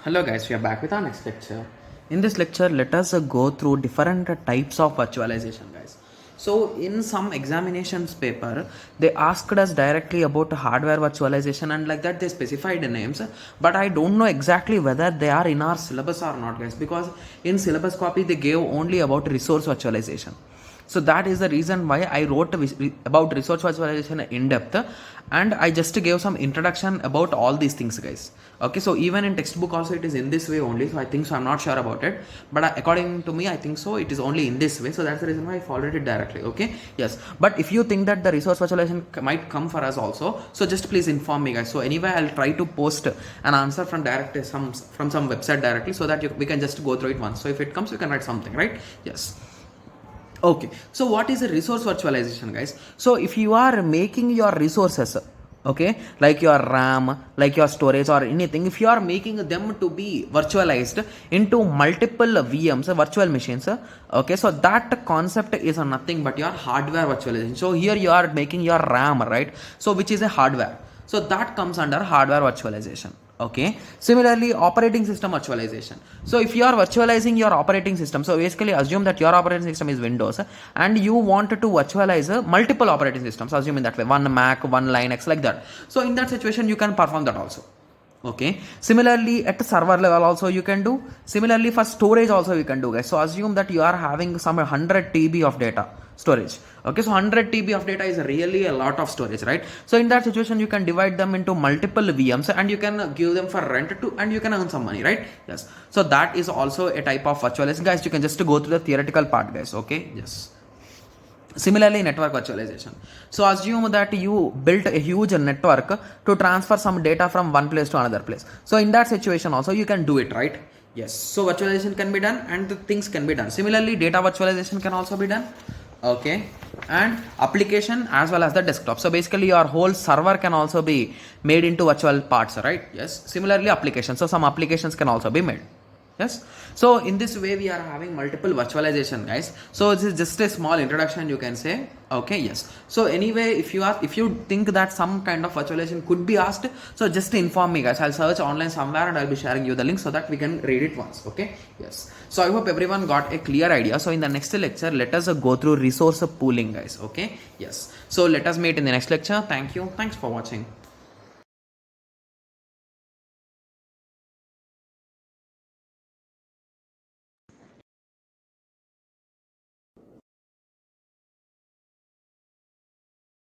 Hello guys, we are back with our next lecture. In this lecture, let us go through different types of virtualization, guys. So in some examinations paper, they asked us directly about hardware virtualization, and like that they specified the names, but I don't know exactly whether they are in our syllabus or not, guys, because in syllabus copy they gave only about resource virtualization. So that is the reason why I wrote about resource virtualization in depth, and I just gave some introduction about all these things, guys. Okay, so even in textbook also it is in this way only, so I think so, I'm not sure about it, but according to me I think so it is only in this way, so that's the reason why I followed it directly. Okay, yes, but if you think that the resource virtualization might come for us also, so just please inform me, guys. So anyway, I'll try to post an answer from some website directly, so that we can just go through it once. So if it comes, you can write something, right? Yes. Okay, so what is a resource virtualization, guys? So if you are making your resources, okay, like your RAM, like your storage or anything, if you are making them to be virtualized into multiple VMs, virtual machines, okay, so that concept is nothing but your hardware virtualization. So here you are making your RAM, right? So which is a hardware. So that comes under hardware virtualization. Okay, similarly operating system virtualization. So if you are virtualizing your operating system, so basically assume that your operating system is Windows and you want to virtualize multiple operating systems, assume in that way, one Mac, one Linux, like that. So in that situation you can perform that also. Okay, similarly at the server level also you can do, similarly for storage also you can do, guys. So assume that you are having some 100 TB of data storage. Okay, so 100 TB of data is really a lot of storage, right? So in that situation you can divide them into multiple VMs and you can give them for rent to, and you can earn some money, right? Yes, so that is also a type of virtualization, guys. You can just go through the theoretical part, guys. Okay, yes. Similarly, network virtualization. So assume that you built a huge network to transfer some data from one place to another place. So in that situation also you can do it, right? Yes. So virtualization can be done and the things can be done. Similarly, data virtualization can also be done. Okay, and application as well as the desktop. So basically your whole server can also be made into virtual parts, right? Yes. Similarly, application. So some applications can also be made. Yes, so in this way we are having multiple virtualization, guys. So this is just a small introduction, you can say. Okay, yes. So anyway, if you think that some kind of virtualization could be asked, so just inform me, guys. I'll search online somewhere and I'll be sharing you the link so that we can read it once. Okay, yes. So I hope everyone got a clear idea. So in the next lecture, let us go through resource pooling, guys. Okay, yes. So let us meet in the next lecture. Thank you. Thanks for watching.